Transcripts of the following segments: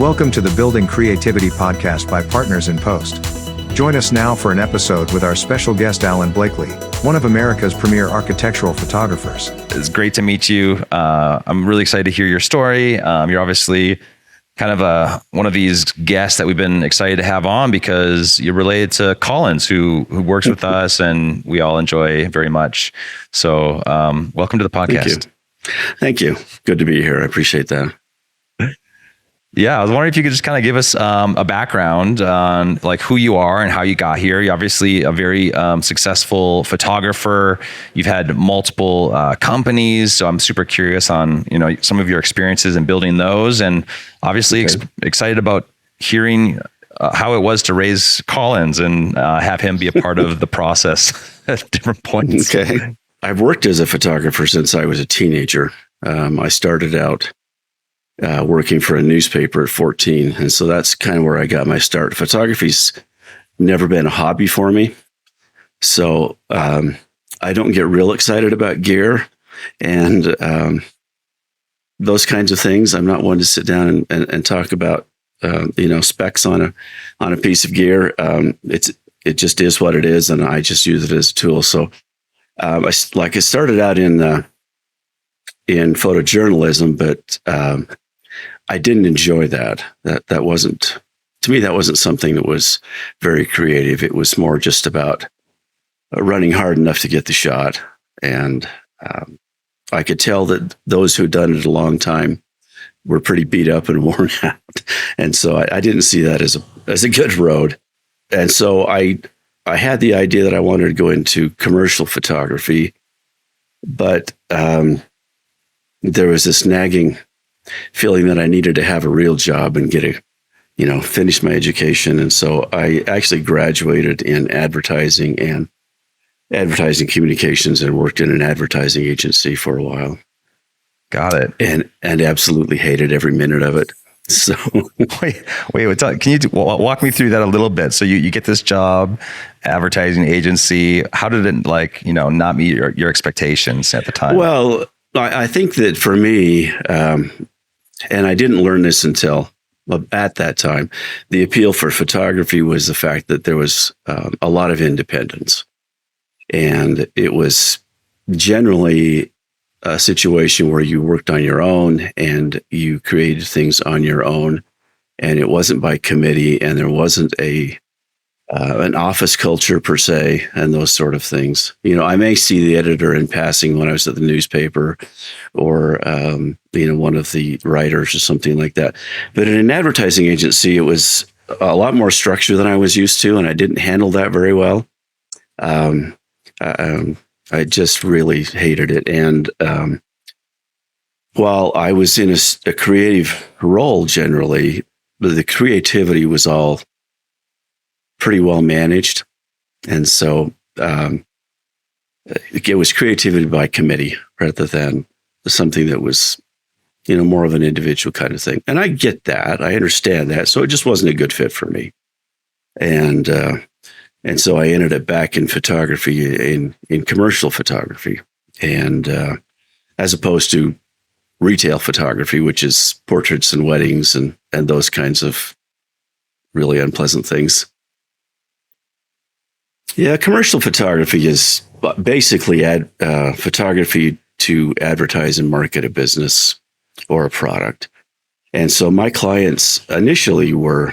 Welcome to the Building Creativity podcast by Partners in Post. Join us now for an episode with our special guest, Alan Blakely, one of America's premier architectural photographers. It's great to meet you. I'm really excited to hear your story. You're obviously kind of one of these guests that we've been excited to have on because you're related to Collins, who works with us, and we all enjoy very much. So welcome to the podcast. Thank you. Good to be here. I appreciate that. Yeah, I was wondering if you could just kind of give us a background on like who you are and how you got here. You're obviously a very successful photographer. You've had multiple companies, so I'm super curious on some of your experiences in building those, and obviously excited about hearing how it was to raise Collins and have him be a part of the process at different points. Okay, I've worked as a photographer since I was a teenager. I started out working for a newspaper at 14. And so that's kind of where I got my start. Photography's never been a hobby for me. So I don't get real excited about gear and those kinds of things. I'm not one to sit down and talk about, specs on a piece of gear. It just is what it is. And I just use it as a tool. So I started out in photojournalism, but I didn't enjoy that. That wasn't, to me, that wasn't something that was very creative. It was more just about running hard enough to get the shot. And I could tell that those who'd done it a long time were pretty beat up and worn out. And so I didn't see that as a good road. And so I had the idea that I wanted to go into commercial photography, but there was this nagging feeling that I needed to have a real job and finish my education. And so I actually graduated in advertising and advertising communications and worked in an advertising agency for a while. Got it. And absolutely hated every minute of it. So wait, can you walk me through that a little bit? So you get this job, advertising agency. How did it not meet your expectations at the time? Well, I think that for me, and I didn't learn this until at that time, the appeal for photography was the fact that there was a lot of independence. And it was generally a situation where you worked on your own and you created things on your own. And it wasn't by committee, and there wasn't an office culture per se, and those sort of things. I may see the editor in passing when I was at the newspaper, or one of the writers or something like that. But in an advertising agency, it was a lot more structure than I was used to, and I didn't handle that very well. I just really hated it. And while I was in a creative role, generally, the creativity was all pretty well managed. And so it was creativity by committee rather than something that was, more of an individual kind of thing. And I get that. I understand that. So it just wasn't a good fit for me. And so I ended up back in photography, in commercial photography, and as opposed to retail photography, which is portraits and weddings and those kinds of really unpleasant things. Yeah, commercial photography is basically photography to advertise and market a business or a product. And so my clients initially were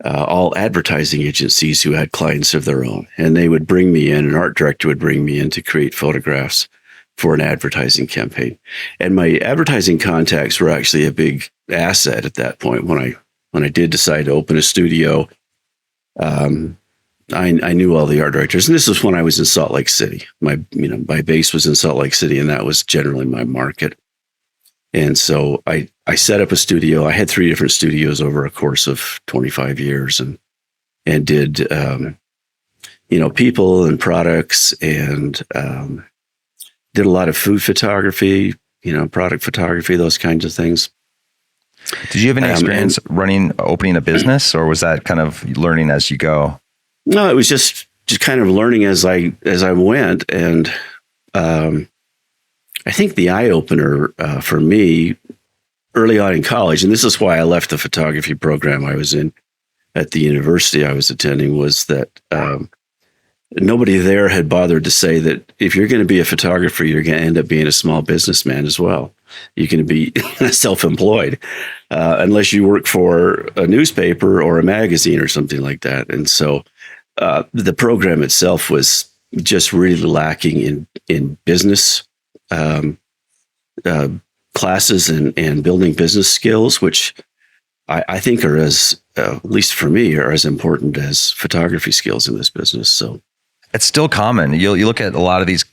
all advertising agencies who had clients of their own. And they would bring me in, an art director would bring me in to create photographs for an advertising campaign. And my advertising contacts were actually a big asset at that point. When I did decide to open a studio, I knew all the art directors, and this was when I was in Salt Lake City. My base was in Salt Lake City, and that was generally my market. And so I set up a studio. I had 3 different studios over a course of 25 years, and did people and products, and did a lot of food photography, product photography, those kinds of things. Did you have any experience opening a business, or was that kind of learning as you go? No, it was just kind of learning as I went. And I think the eye opener for me early on in college, and this is why I left the photography program I was in at the university I was attending, was that nobody there had bothered to say that if you're going to be a photographer, you're going to end up being a small businessman as well. You're going to be self-employed unless you work for a newspaper or a magazine or something like that. And so the program itself was just really lacking in business classes and building business skills, which I think are at least for me, are as important as photography skills in this business. So it's still common. You look at a lot of these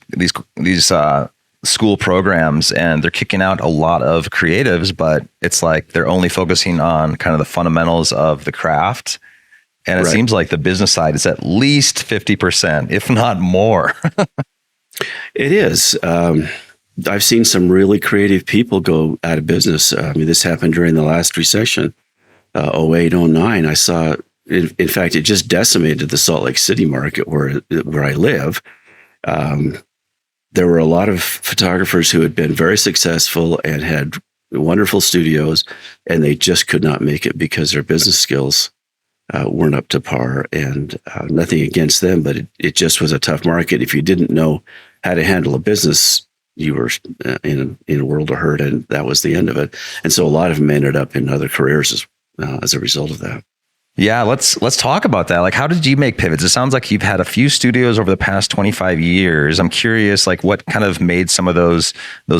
school programs, and they're kicking out a lot of creatives, but it's like they're only focusing on kind of the fundamentals of the craft. And it seems like the business side is at least 50%, if not more. It is. I've seen some really creative people go out of business. I mean, this happened during the last recession, 08, 09. I saw, in fact, it just decimated the Salt Lake City market where I live. There were a lot of photographers who had been very successful and had wonderful studios, and they just could not make it because their business skills weren't up to par. And nothing against them, but it just was a tough market. If you didn't know how to handle a business, you were in a world of hurt, and that was the end of it. And so a lot of them ended up in other careers as a result of that. Yeah, let's talk about that. Like, how did you make pivots? It sounds like you've had a few studios over the past 25 years. I'm curious, like, what kind of made some of those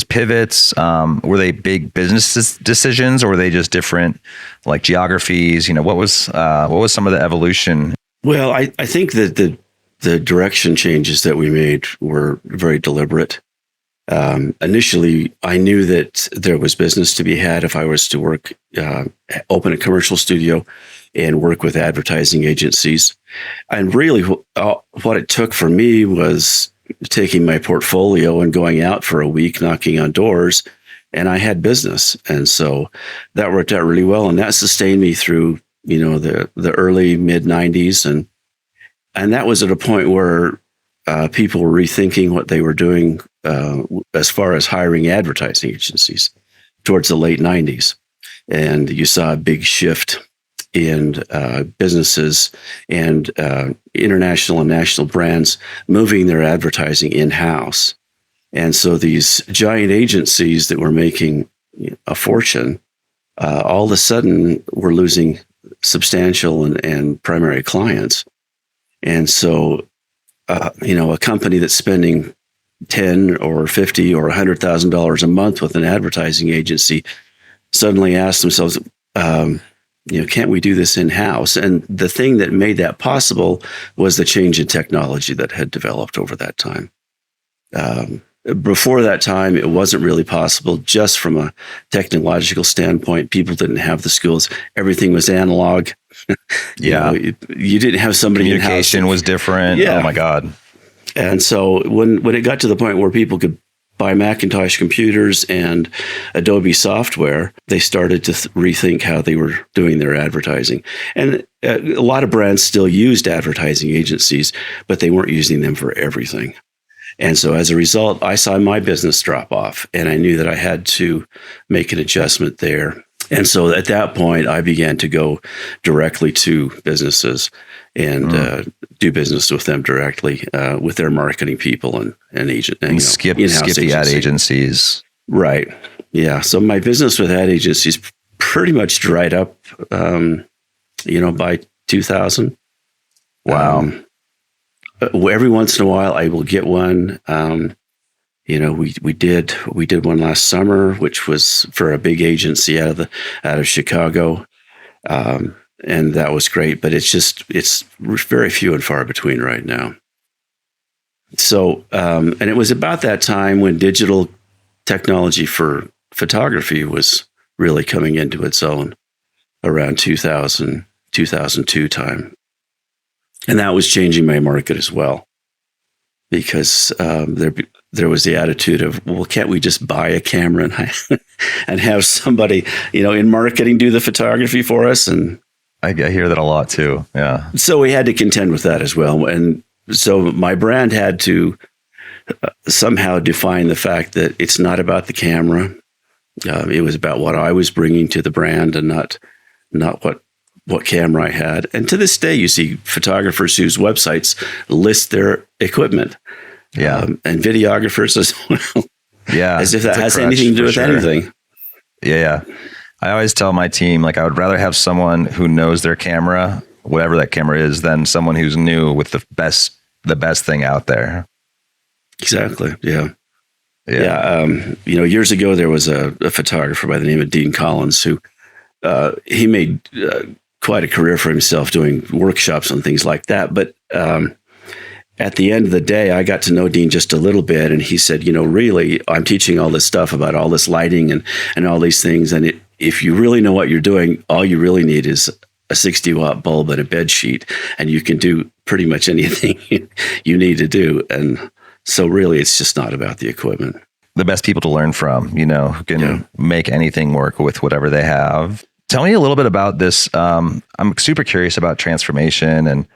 pivots? Were they big business decisions, or were they just different, like, geographies? You know, what was some of the evolution? Well, I think that the direction changes that we made were very deliberate. Initially, I knew that there was business to be had if I was to work, open a commercial studio and work with advertising agencies. And really what it took for me was taking my portfolio and going out for a week, knocking on doors, and I had business. And so that worked out really well. And that sustained me through, the early mid 90s. And that was at a point where people were rethinking what they were doing as far as hiring advertising agencies towards the late 90s. And you saw a big shift in businesses and international and national brands moving their advertising in-house. And so these giant agencies that were making a fortune, all of a sudden were losing substantial and primary clients. And so a company that's spending $10 or $50 or $100,000 a month with an advertising agency suddenly asked themselves, can't we do this in-house? And the thing that made that possible was the change in technology that had developed over that time. Before that time, it wasn't really possible just from a technological standpoint. People didn't have the skills. Everything was analog. Yeah. You didn't have somebody in-house. Communication was different. Yeah. Oh my God. And so when it got to the point where people could buy Macintosh computers and Adobe software, they started to rethink how they were doing their advertising. And a lot of brands still used advertising agencies, but they weren't using them for everything. And so as a result, I saw my business drop off, and I knew that I had to make an adjustment there. And so at that point, I began to go directly to businesses and do business with them directly with their marketing people and agent. And skip the ad agencies. Right. Yeah. So my business with ad agencies pretty much dried up, by 2000. Wow. Every once in a while, I will get one. We did one last summer, which was for a big agency out of Chicago, and that was great. But it's very few and far between right now. So, and it was about that time when digital technology for photography was really coming into its own, around 2000, 2002 time. And that was changing my market as well, because there was the attitude of, well, can't we just buy a camera and have somebody, in marketing do the photography for us? And I hear that a lot too. Yeah. So we had to contend with that as well. And so my brand had to somehow define the fact that it's not about the camera. It was about what I was bringing to the brand, and not what camera I had. And to this day, you see photographers whose websites list their equipment. Yeah. And videographers as well. Yeah. As if that has anything to do with anything. Yeah. I always tell my team, like, I would rather have someone who knows their camera, whatever that camera is, than someone who's new with the best thing out there. Exactly. Yeah. Years ago, there was a photographer by the name of Dean Collins who he made quite a career for himself doing workshops and things like that. But at the end of the day, I got to know Dean just a little bit, and he said, really, I'm teaching all this stuff about all this lighting and all these things, and if you really know what you're doing, all you really need is a 60-watt bulb and a bed sheet, and you can do pretty much anything you need to do. And so really, it's just not about the equipment. The best people to learn from, who can make anything work with whatever they have. Tell me a little bit about this. I'm super curious about transformation, and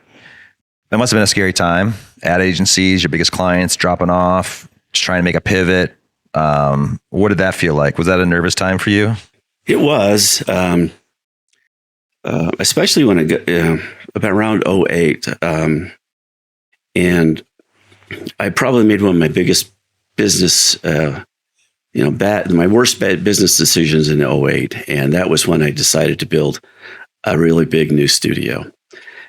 that must have been a scary time. Ad agencies, your biggest clients dropping off, just trying to make a pivot. What did that feel like? Was that a nervous time for you? It was, especially when it got about around 2008. And I probably made one of my biggest business, my worst bad business decisions in 2008. And that was when I decided to build a really big new studio.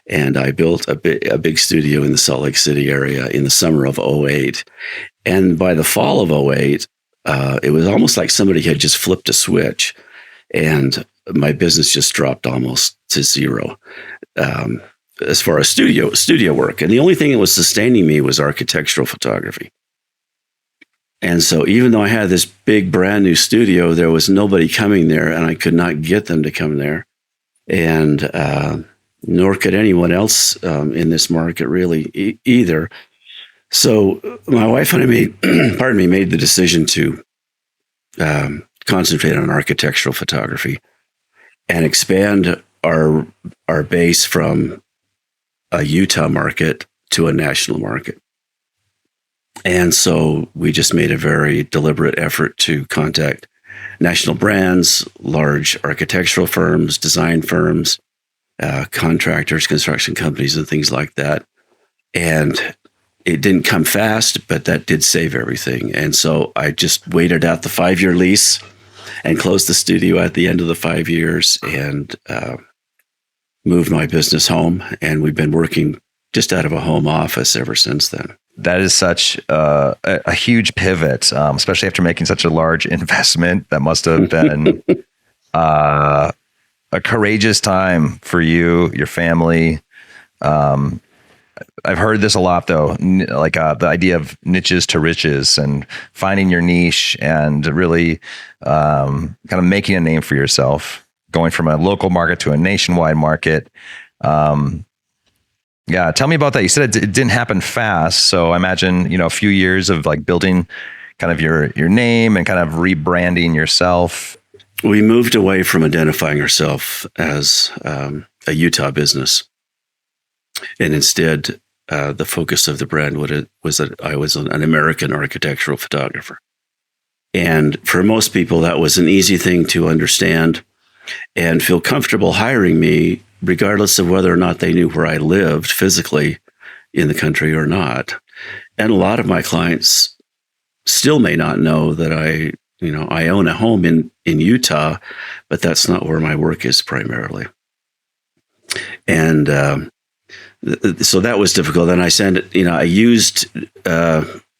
And I built a big studio in the Salt Lake City area in the summer of 2008. And by the fall of 2008, it was almost like somebody had just flipped a switch, and my business just dropped almost to zero as far as studio work. And the only thing that was sustaining me was architectural photography. And so even though I had this big brand new studio, there was nobody coming there, and I could not get them to come there. And nor could anyone else in this market really either. So my wife and I made the decision to concentrate on architectural photography and expand our base from a Utah market to a national market. And so we just made a very deliberate effort to contact national brands, large architectural firms, design firms, contractors, construction companies, and things like that. And it didn't come fast, but that did save everything. And so I just waited out the 5-year lease and closed the studio at the end of the 5 years and moved my business home. And we've been working just out of a home office ever since then. That is such a huge pivot, especially after making such a large investment. That must have been a courageous time for you, your family. I've heard this a lot, though, like the idea of niches to riches and finding your niche and really kind of making a name for yourself, going from a local market to a nationwide market. Yeah, tell me about that. You said it didn't happen fast, so I imagine a few years of like building kind of your name and kind of rebranding yourself. We moved away from identifying ourselves as a Utah business, and instead, the focus of the brand was that I was an American architectural photographer. And for most people, that was an easy thing to understand and feel comfortable hiring me, regardless of whether or not they knew where I lived physically in the country or not. And a lot of my clients still may not know that I own a home in Utah, but that's not where my work is primarily. And so that was difficult. And I used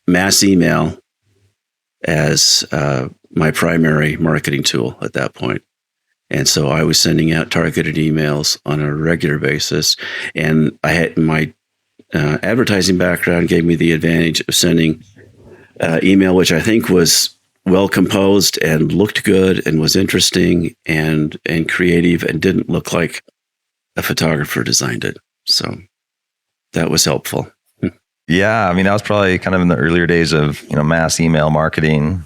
mass email as my primary marketing tool at that point. And so I was sending out targeted emails on a regular basis. And I had my advertising background gave me the advantage of sending email, which I think was well composed and looked good and was interesting and creative and didn't look like a photographer designed it. So that was helpful. Yeah. I mean, that was probably kind of in the earlier days of, mass email marketing.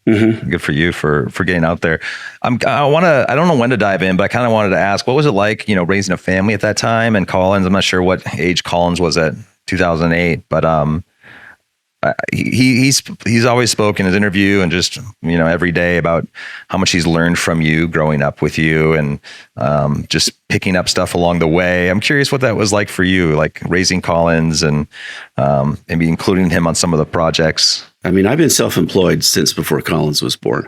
Mm-hmm. Good for you for getting out there. I don't know when to dive in, but I kind of wanted to ask, what was it like, raising a family at that time? And Collins, I'm not sure what age Collins was at 2008, but he's always spoken in his interview and just, every day about how much he's learned from you growing up with you and just picking up stuff along the way. I'm curious what that was like for you, like raising Collins and maybe including him on some of the projects. I mean, I've been self-employed since before Collins was born.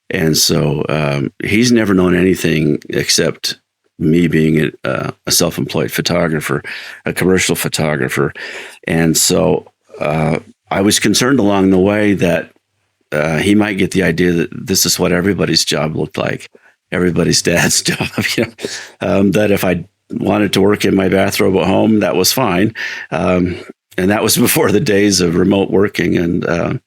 And so he's never known anything except me being a self-employed photographer, a commercial photographer. And so I was concerned along the way that he might get the idea that this is what everybody's job looked like, everybody's dad's job. That if I wanted to work in my bathrobe at home, that was fine. And that was before the days of remote working. And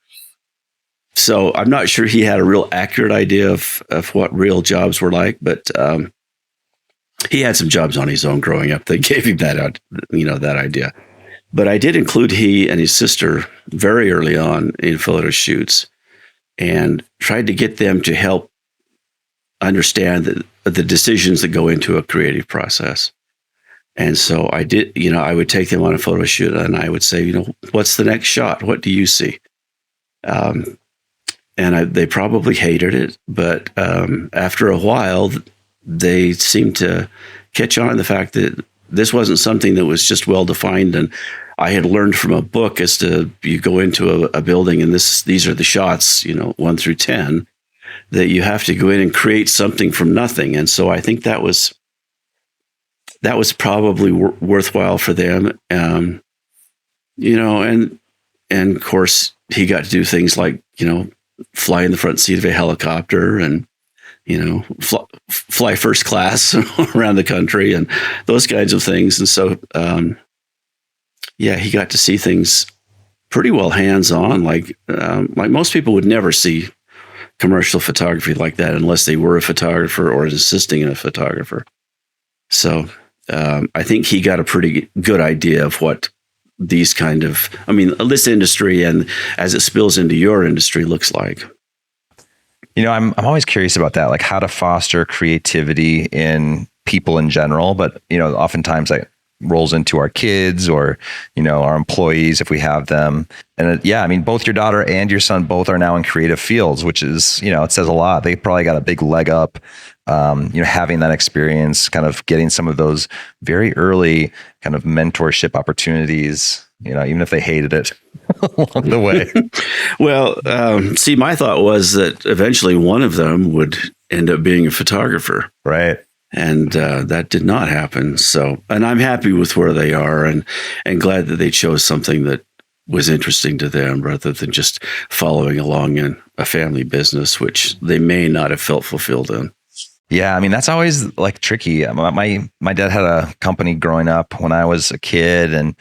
so I'm not sure he had a real accurate idea of what real jobs were like, but he had some jobs on his own growing up that gave him that idea. But I did include he and his sister very early on in photo shoots and tried to get them to help understand the decisions that go into a creative process. And so I did, I would take them on a photo shoot and I would say, what's the next shot? What do you see? They probably hated it, but after a while, they seemed to catch on to the fact that this wasn't something that was just well defined. And I had learned from a book as to you go into a building and these are the shots, 1 through 10, that you have to go in and create something from nothing. And so I think that was probably worthwhile for them. And of course he got to do things like, fly in the front seat of a helicopter and, fly first class around the country and those kinds of things. And so, he got to see things pretty well hands-on. Like most people would never see commercial photography like that unless they were a photographer or assisting a photographer. So I think he got a pretty good idea of what these kind of, this industry and as it spills into your industry looks like. I'm always curious about that, like how to foster creativity in people in general, but oftentimes that rolls into our kids or our employees if we have them. And both your daughter and your son both are now in creative fields, which is it says a lot. They probably got a big leg up, having that experience, kind of getting some of those very early kind of mentorship opportunities, even if they hated it along the way. Well, my thought was that eventually one of them would end up being a photographer. Right. And that did not happen. So, and I'm happy with where they are and glad that they chose something that was interesting to them rather than just following along in a family business, which they may not have felt fulfilled in. Yeah, that's always like tricky. My dad had a company growing up when I was a kid, and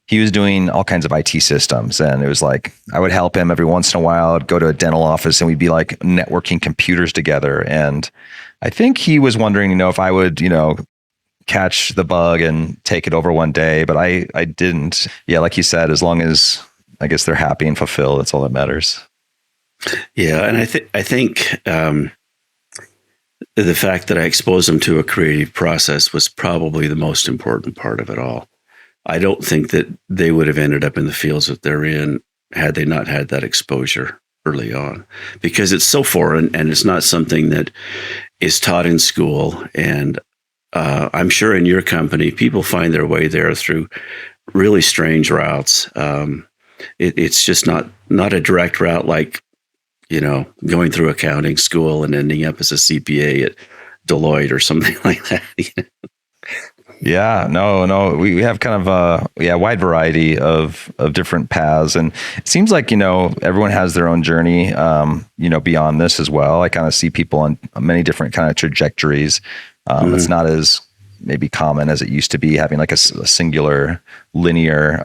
he was doing all kinds of IT systems. And it was like, I would help him every once in a while. I'd go to a dental office and we'd be like networking computers together. And I think he was wondering, if I would, catch the bug and take it over one day, but I didn't. Yeah. Like you said, as long as I guess they're happy and fulfilled, that's all that matters. Yeah. And I think the fact that I exposed them to a creative process was probably the most important part of it all. I don't think that they would have ended up in the fields that they're in had they not had that exposure early on, because it's so foreign and it's not something that is taught in school. And I'm sure in your company, people find their way there through really strange routes. It's just not a direct route like, going through accounting school and ending up as a CPA at Deloitte or something like that. Yeah, no, we have kind of a wide variety of different paths, and it seems like everyone has their own journey, beyond this as well. I kind of see people on many different kind of trajectories. It's not as maybe common as it used to be, having like a singular linear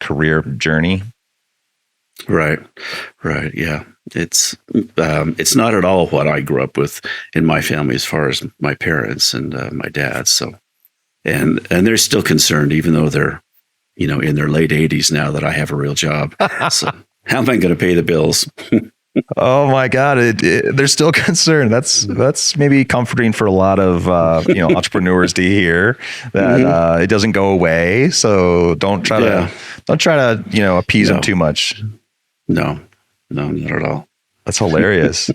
career journey. Right, yeah. It's not at all what I grew up with in my family as far as my parents and my dad. So. And they're still concerned, even though they're, in their late 80s now, that I have a real job. So how am I going to pay the bills? Oh my God. They're still concerned. That's maybe comforting for a lot of, entrepreneurs to hear that, it doesn't go away. So don't try to appease them too much. No, not at all. That's hilarious.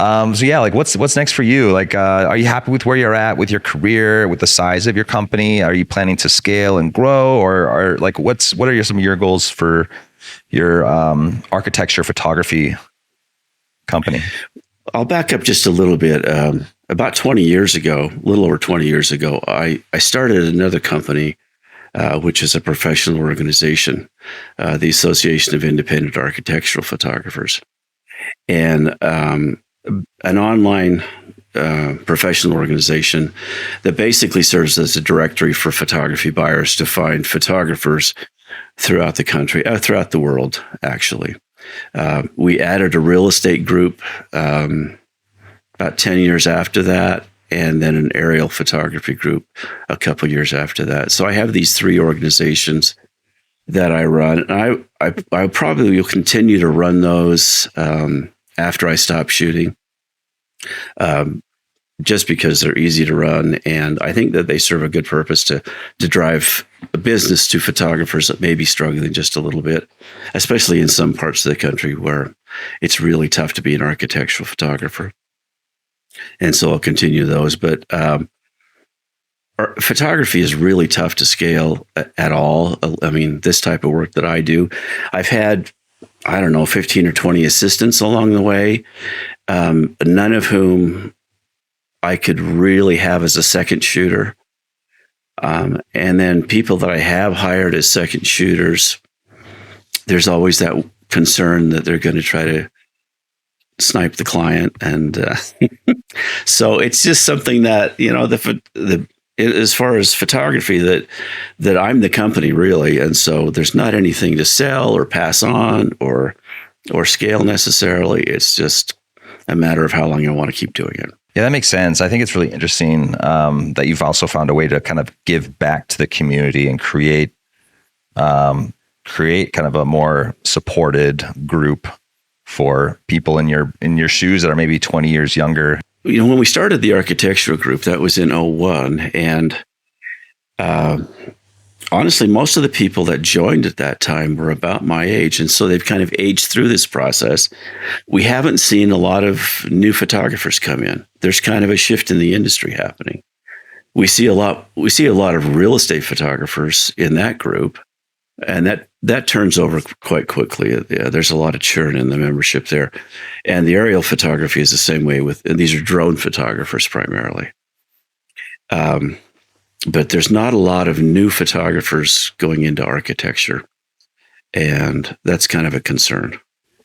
Like what's next for you? Like, are you happy with where you're at with your career, with the size of your company? Are you planning to scale and grow, or like what are some of your goals for your architecture photography company? I'll back up just a little bit. About 20 years ago, a little over 20 years ago, I started another company, which is a professional organization, the Association of Independent Architectural Photographers, and an online professional organization that basically serves as a directory for photography buyers to find photographers throughout the country, throughout the world, actually. We added a real estate group about 10 years after that, and then an aerial photography group a couple years after that. So I have these three organizations that I run, and I probably will continue to run those after I stop shooting, just because they're easy to run, and I think that they serve a good purpose to drive a business to photographers that may be struggling just a little bit, especially in some parts of the country where it's really tough to be an architectural photographer. And so I'll continue those. But photography is really tough to scale at all. I mean, this type of work that I do, I've had, 15 or 20 assistants along the way, none of whom I could really have as a second shooter. And then people that I have hired as second shooters, there's always that concern that they're going to try to snipe the client. And so it's just something that, as far as photography, that I'm the company really. And so there's not anything to sell or pass on or scale necessarily. It's just a matter of how long I want to keep doing it. Yeah, that makes sense. I think it's really interesting that you've also found a way to kind of give back to the community and create kind of a more supported group for people in your shoes that are maybe 20 years younger. When we started the architectural group, that was in 2001, and honestly, most of the people that joined at that time were about my age, and so they've kind of aged through this process. We haven't seen a lot of new photographers come in. There's kind of a shift in the industry happening. We see a lot of real estate photographers in that group, and that turns over quite quickly. There's a lot of churn in the membership there, and the aerial photography is the same way and these are drone photographers primarily. But there's not a lot of new photographers going into architecture, and that's kind of a concern.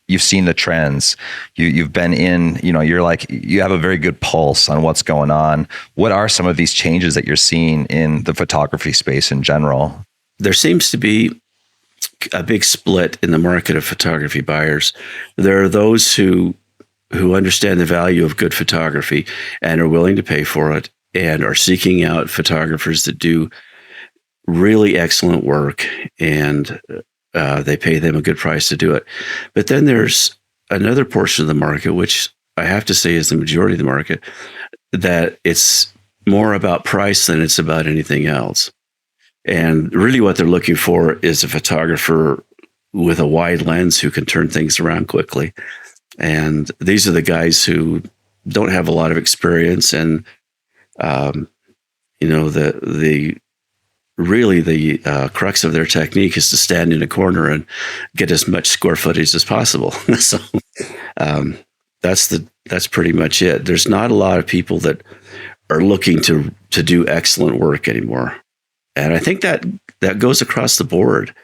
You've seen the trends. You've been in, you have a very good pulse on what's going on. What are some of these changes that you're seeing in the photography space in general? There seems to be a big split in the market of photography buyers. There are those who understand the value of good photography and are willing to pay for it, and are seeking out photographers that do really excellent work, and they pay them a good price to do it. But then there's another portion of the market, which I have to say is the majority of the market, that it's more about price than it's about anything else. And really what they're looking for is a photographer with a wide lens who can turn things around quickly. And these are the guys who don't have a lot of experience, and the crux of their technique is to stand in a corner and get as much square footage as possible. So that's pretty much it. There's not a lot of people that are looking to do excellent work anymore, and I think that goes across the board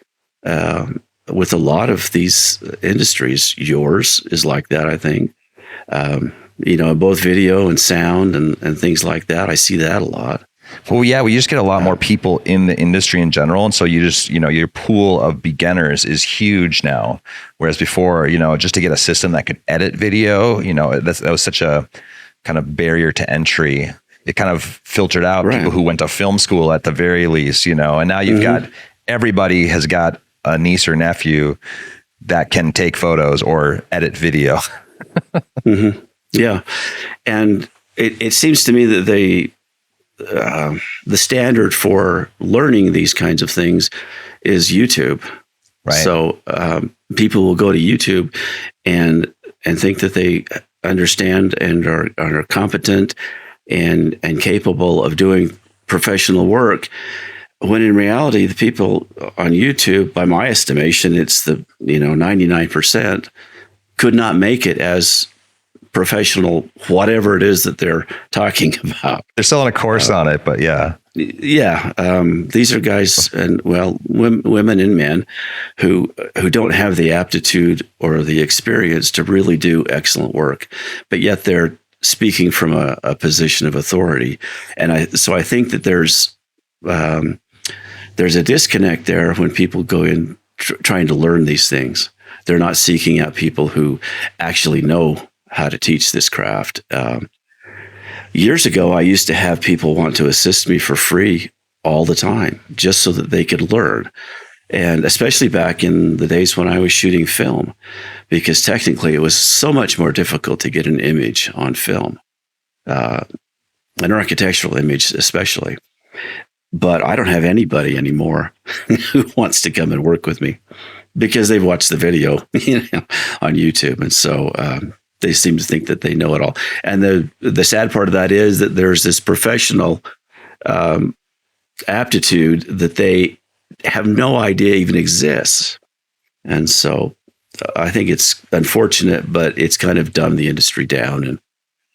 with a lot of these industries. Yours is like that, I think. Both video and sound and things like that. I see that a lot. Well, yeah, we just get a lot more people in the industry in general. And so you just, your pool of beginners is huge now. Whereas before, just to get a system that could edit video, that was such a kind of barrier to entry. It kind of filtered out people who went to film school at the very least, and now you've got, everybody has got a niece or nephew that can take photos or edit video. Yeah. And it seems to me that the standard for learning these kinds of things is YouTube. Right. So people will go to YouTube and think that they understand and are competent and capable of doing professional work, when in reality, the people on YouTube, by my estimation, it's 99% could not make it as professional, whatever it is that they're talking about. They're selling a course on it, but yeah. Yeah. These are guys and women and men who don't have the aptitude or the experience to really do excellent work, but yet they're speaking from a position of authority. And so I think that there's a disconnect there when people go in trying to learn these things. They're not seeking out people who actually know how to teach this craft. Years ago, I used to have people want to assist me for free all the time, just so that they could learn. And especially back in the days when I was shooting film, because technically it was so much more difficult to get an image on film, an architectural image especially. But I don't have anybody anymore who wants to come and work with me because they've watched the video on YouTube. And so they seem to think that they know it all. And the sad part of that is that there's this professional aptitude that they have no idea even exists. And so I think it's unfortunate, but it's kind of dumbed the industry down.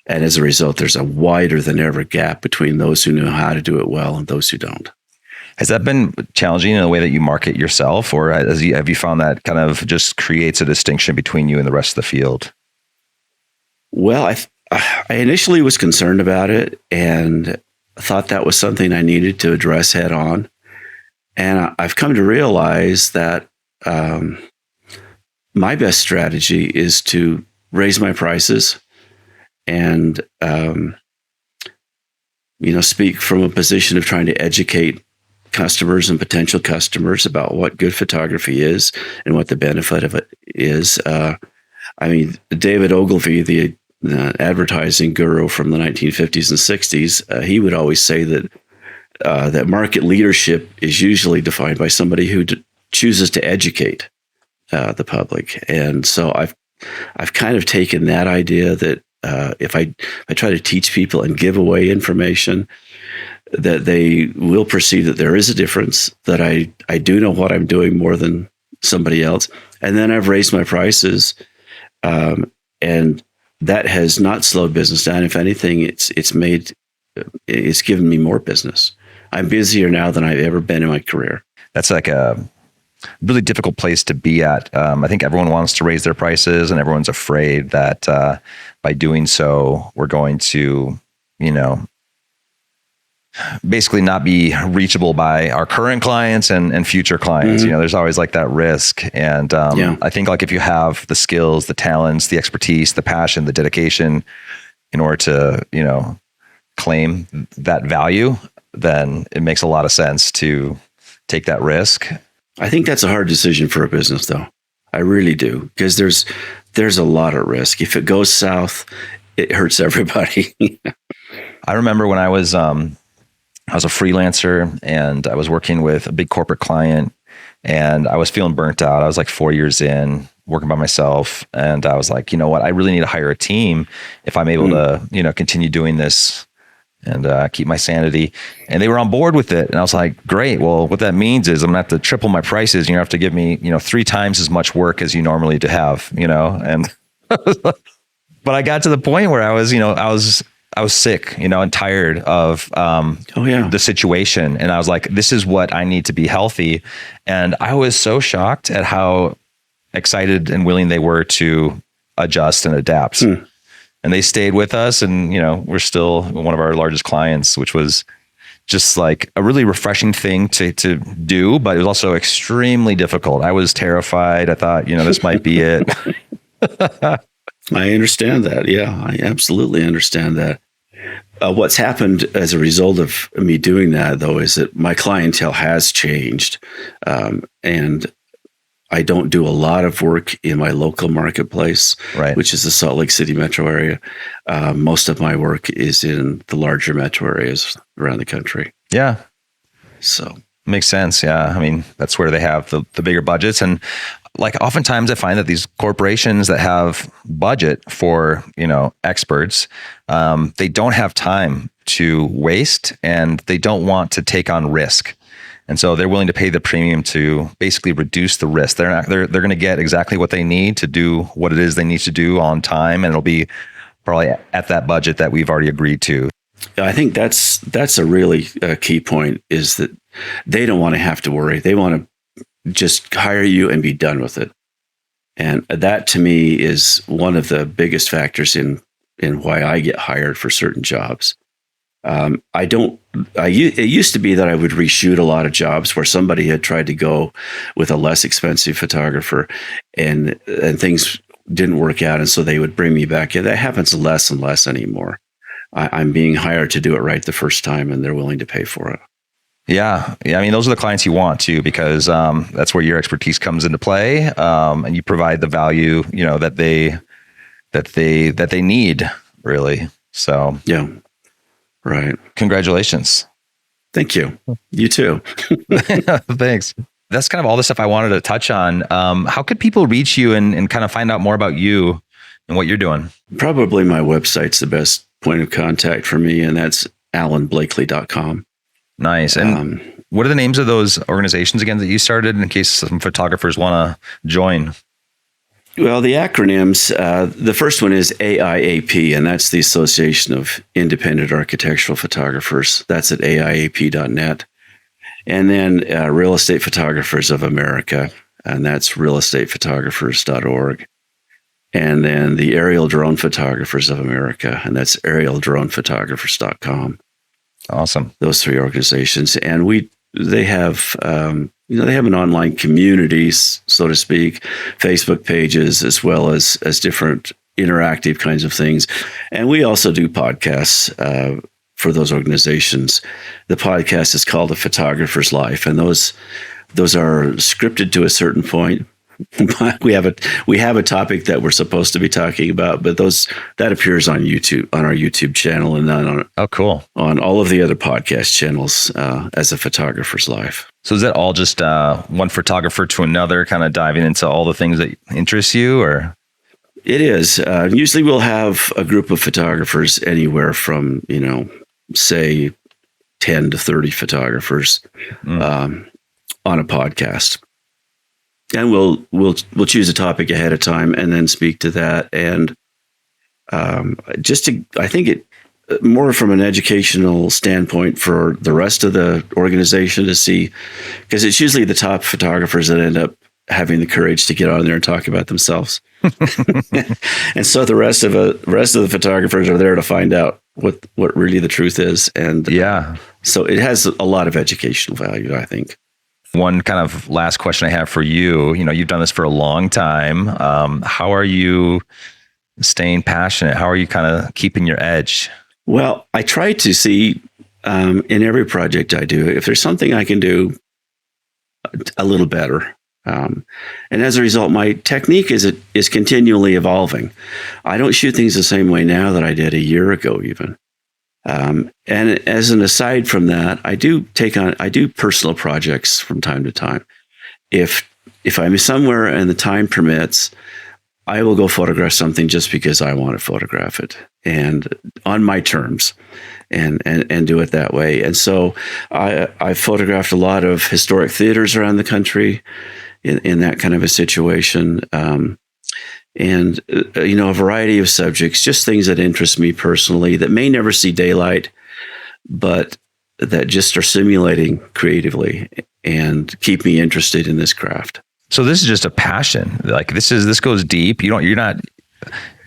And as a result, there's a wider than ever gap between those who know how to do it well and those who don't. Has that been challenging in the way that you market yourself, or have you found that kind of just creates a distinction between you and the rest of the field? Well, I initially was concerned about it and thought that was something I needed to address head on. And I've come to realize that my best strategy is to raise my prices and, speak from a position of trying to educate customers and potential customers about what good photography is and what the benefit of it is. David Ogilvy, the advertising guru from the 1950s and 60s, he would always say that market leadership is usually defined by somebody who chooses to educate the public. And so I've kind of taken that idea that if I try to teach people and give away information, that they will perceive that there is a difference, that I do know what I'm doing more than somebody else. And then I've raised my prices, and that has not slowed business down. If anything, it's given me more business. I'm busier now than I've ever been in my career. That's like a really difficult place to be at. I think everyone wants to raise their prices, and everyone's afraid that by doing so, we're going to, basically not be reachable by our current clients and future clients. Mm-hmm. There's always like that risk. And I think like if you have the skills, the talents, the expertise, the passion, the dedication in order to, claim that value, then it makes a lot of sense to take that risk. I think that's a hard decision for a business, though. I really do, because there's a lot of risk. If it goes south, it hurts everybody. I remember when I was a freelancer and I was working with a big corporate client, and I was feeling burnt out. I was like 4 years in working by myself, and I was like, you know what? I really need to hire a team if I'm able to, continue doing this and keep my sanity. And they were on board with it. And I was like, great. Well, what that means is I'm gonna have to triple my prices. And you have to give me, 3 times as much work as you normally to have, and but I got to the point where I was sick, and tired of the situation. And I was like, this is what I need to be healthy. And I was so shocked at how excited and willing they were to adjust and adapt. And they stayed with us, and, we're still one of our largest clients, which was just like a really refreshing thing to do, but it was also extremely difficult. I was terrified. I thought, this might be it. I understand that. Yeah, I absolutely understand that. What's happened as a result of me doing that, though, is that my clientele has changed. And I don't do a lot of work in my local marketplace, Right. which is the Salt Lake City metro area. Most of my work is in the larger metro areas around the country. Yeah. So Makes sense. Yeah. I mean, that's where they have the bigger budgets. And like oftentimes I find that these corporations that have budget for, experts, they don't have time to waste and they don't want to take on risk. And so they're willing to pay the premium to basically reduce the risk. They're going to get exactly what they need to do what it is they need to do on time. And it'll be probably at that budget that we've already agreed to. I think that's a really key point, is that they don't want to have to worry. They want to just hire you and be done with it. And that to me is one of the biggest factors in why I get hired for certain jobs. It used to be that I would reshoot a lot of jobs where somebody had tried to go with a less expensive photographer and things didn't work out. And so they would bring me back in. That happens less and less anymore. I'm being hired to do it right the first time, and they're willing to pay for it. Yeah. I mean, those are the clients you want too, because that's where your expertise comes into play, and you provide the value, that they need, really. So yeah, right. Congratulations. Thank you. You too. Thanks. That's kind of all the stuff I wanted to touch on. How could people reach you and kind of find out more about you and what you're doing? Probably my website's the best point of contact for me, and that's alanblakely.com. Nice. And what are the names of those organizations again that you started, in case some photographers want to join? Well, the acronyms, the first one is AIAP, and that's the Association of Independent Architectural Photographers. That's at aiap.net. And then Real Estate Photographers of America, and that's realestatephotographers.org. And then the Aerial Drone Photographers of America, and that's aerialdronephotographers.com. Awesome. Those three organizations. And they have they have an online community, so to speak, Facebook pages, as well as different interactive kinds of things. And we also do podcasts for those organizations. The podcast is called The Photographer's Life, and those are scripted to a certain point. we have a topic that we're supposed to be talking about, but that appears on YouTube, on our YouTube channel, and then on all of the other podcast channels as A Photographer's Life. So is that all just one photographer to another, kind of diving into all the things that interest you, or? It is. Usually we'll have a group of photographers, anywhere from, say 10 to 30 photographers on a podcast. And we'll choose a topic ahead of time and then speak to that. And I think it more from an educational standpoint for the rest of the organization to see, because it's usually the top photographers that end up having the courage to get on there and talk about themselves. And so the rest of the photographers are there to find out what really the truth is. And so it has a lot of educational value, I think. One kind of last question I have for you, you've done this for a long time. How are you staying passionate? How are you kind of keeping your edge? Well, I try to see in every project I do, if there's something I can do a little better. And as a result, my technique is continually evolving. I don't shoot things the same way now that I did a year ago, even. And as an aside from that, I do personal projects from time to time. If I'm somewhere and the time permits, I will go photograph something just because I want to photograph it, and on my terms, and do it that way. And so I photographed a lot of historic theaters around the country in that kind of a situation. And a variety of subjects, just things that interest me personally that may never see daylight, but that just are stimulating creatively and keep me interested in this craft. So this is just a passion. Like this goes deep. You're not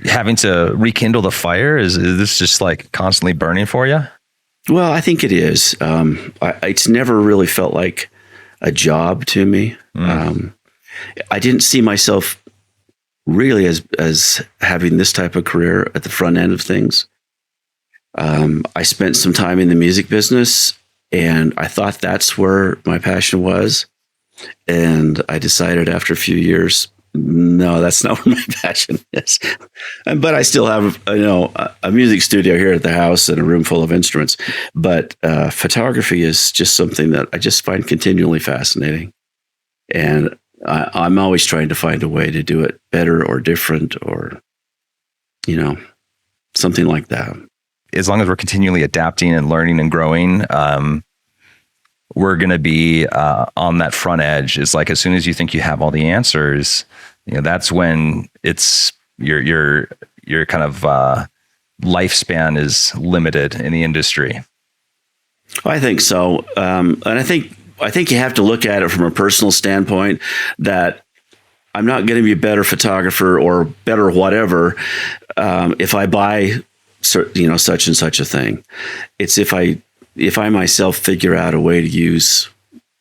having to rekindle the fire. Is this just like constantly burning for you? Well, I think it is. It's never really felt like a job to me. I didn't see myself really as having this type of career at the front end of things. I spent some time in the music business, and I thought that's where my passion was. And I decided after a few years, no, that's not where my passion is. But I still have, a music studio here at the house and a room full of instruments. But photography is just something that I just find continually fascinating. And I'm always trying to find a way to do it better or different or, something like that. As long as we're continually adapting and learning and growing, we're going to be on that front edge. It's like as soon as you think you have all the answers, that's when it's your kind of lifespan is limited in the industry. I think so, and I think you have to look at it from a personal standpoint. That I'm not going to be a better photographer or better whatever if I buy such and such a thing. It's if I myself figure out a way to use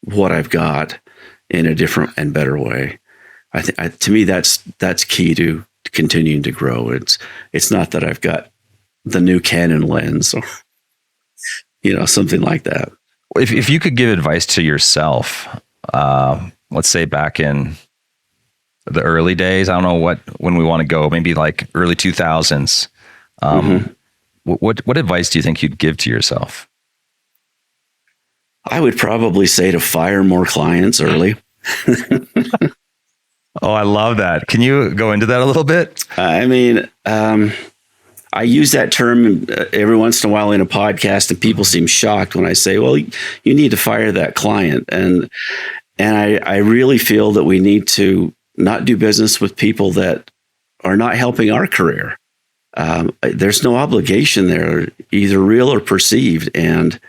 what I've got in a different and better way. To me, that's key to continuing to grow. It's not that I've got the new Canon lens or, something like that. If you could give advice to yourself, let's say back in the early days, I don't know when we want to go, maybe like early 2000s. What advice do you think you'd give to yourself? I would probably say to fire more clients early. Oh, I love that. Can you go into that a little bit? I mean, I use that term every once in a while in a podcast, and people seem shocked when I say, well, you need to fire that client. And I really feel that we need to not do business with people that are not helping our career. There's no obligation there, either real or perceived. And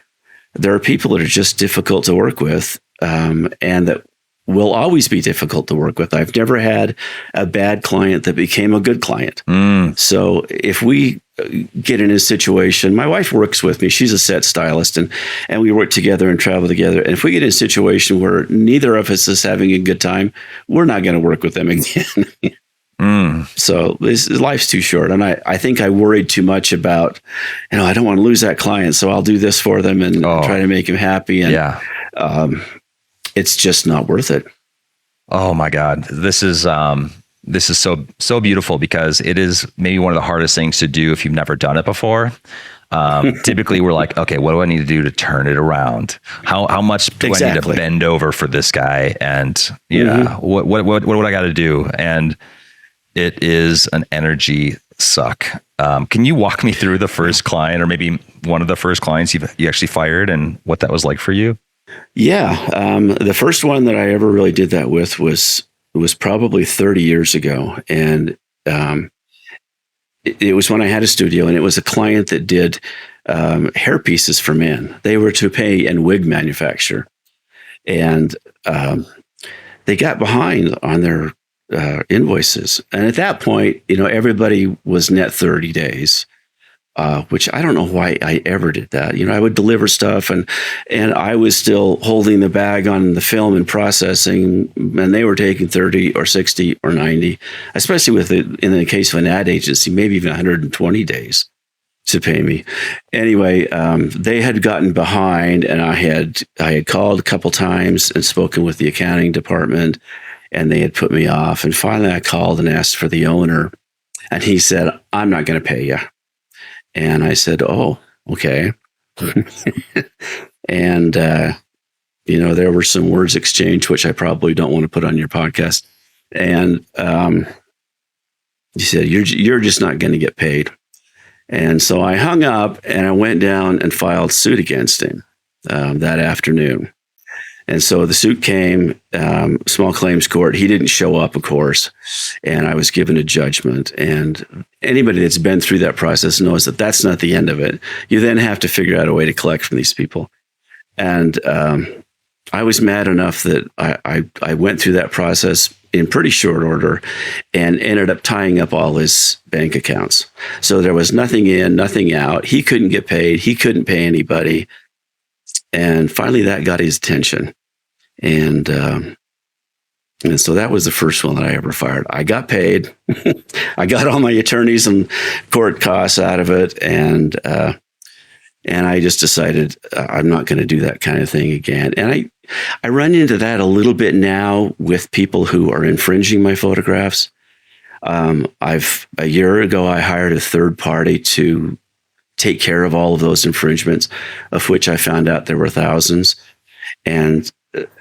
there are people that are just difficult to work with, and that will always be difficult to work with. I've never had a bad client that became a good client. So if we get in a situation, my wife works with me, she's a set stylist, and we work together and travel together. And if we get in a situation where neither of us is having a good time, we're not going to work with them again. So life's too short. And I think I worried too much about, I don't want to lose that client, so I'll do this for them and try to make him happy. And it's just not worth it. Oh my God. This is so beautiful, because it is maybe one of the hardest things to do if you've never done it before. Typically we're like, okay, what do I need to do to turn it around? How much do I need to bend over for this guy? And what I got to do? And it is an energy suck. Can you walk me through the first client, or maybe one of the first clients you actually fired, and what that was like for you? Yeah. The first one that I ever really did that with was probably 30 years ago. And it was when I had a studio, and it was a client that did hair pieces for men. They were toupee and wig manufacturer. And they got behind on their invoices. And at that point, everybody was net 30 days. Which I don't know why I ever did that. I would deliver stuff and I was still holding the bag on the film and processing, and they were taking 30 or 60 or 90, especially in the case of an ad agency, maybe even 120 days to pay me. Anyway, they had gotten behind, and I had called a couple times and spoken with the accounting department, and they had put me off. And finally I called and asked for the owner, and he said, "I'm not going to pay you." And I said, "Oh, okay." And, there were some words exchanged, which I probably don't want to put on your podcast. And he said, you're just not going to get paid. And so I hung up, and I went down and filed suit against him that afternoon. And so the suit came, small claims court. He didn't show up, of course, and I was given a judgment. And anybody that's been through that process knows that that's not the end of it. You then have to figure out a way to collect from these people. And I was mad enough that I went through that process in pretty short order and ended up tying up all his bank accounts. So there was nothing in, nothing out. He couldn't get paid. He couldn't pay anybody. And finally that got his attention. And so that was the first one that I ever fired. I got paid. I got all my attorneys and court costs out of it. And I just decided I'm not going to do that kind of thing again. And I run into that a little bit now with people who are infringing my photographs. A year ago, I hired a third party to take care of all of those infringements, of which I found out there were thousands. And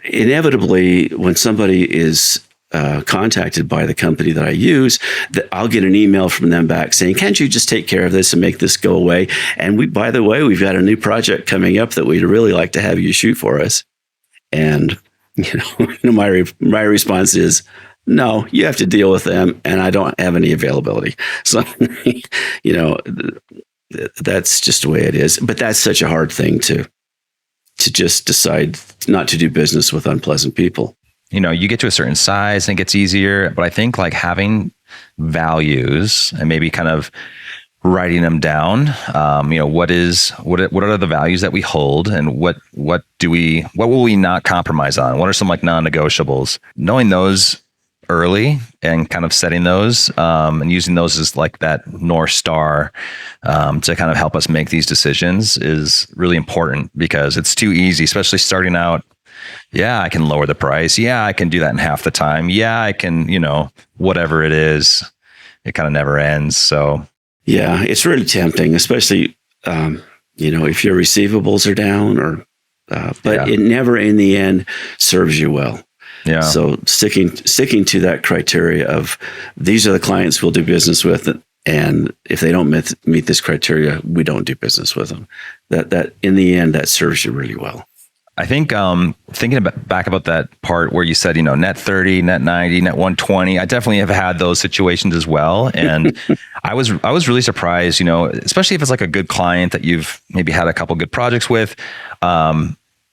inevitably, when somebody is contacted by the company that I use, that I'll get an email from them back saying, "Can't you just take care of this and make this go away? And by the way, we've got a new project coming up that we'd really like to have you shoot for us." And my response is, "No, you have to deal with them, and I don't have any availability." So, that's just the way it is. But that's such a hard thing to just decide not to do business with unpleasant people. You get to a certain size and it gets easier, but I think like having values and maybe kind of writing them down, what are the values that we hold, and what will we not compromise on? What are some like non-negotiables? Knowing those early and kind of setting those and using those as like that North Star to kind of help us make these decisions is really important, because it's too easy, especially starting out. Yeah, I can lower the price. Yeah, I can do that in half the time. Yeah, I can, whatever it is, it kind of never ends. So yeah, it's really tempting, especially, if your receivables are down but it never in the end serves you well. Yeah. So sticking to that criteria of these are the clients we'll do business with, and if they don't meet this criteria, we don't do business with them. That in the end, that serves you really well. I think thinking back about that part where you said, net 30, net 90, net 120, I definitely have had those situations as well. And I was really surprised, especially if it's like a good client that you've maybe had a couple good projects with.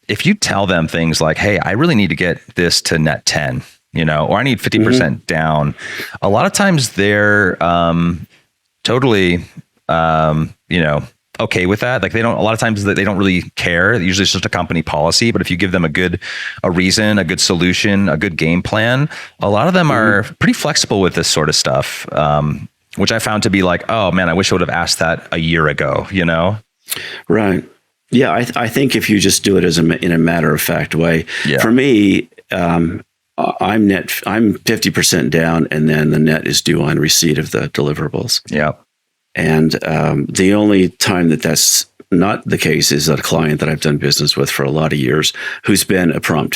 If you tell them things like, "Hey, I really need to get this to net 10, or I need 50% down," a lot of times they're totally, okay with that. Like a lot of times they don't really care. Usually it's just a company policy, but if you give them a reason, a good solution, a good game plan, a lot of them are pretty flexible with this sort of stuff, which I found to be like, oh man, I wish I would have asked that a year ago, Right. Yeah. I think if you just do it in a matter of fact way, for me, I'm 50% down, and then the net is due on receipt of the deliverables. Yeah. And the only time that's not the case is a client that I've done business with for a lot of years who's been a prompt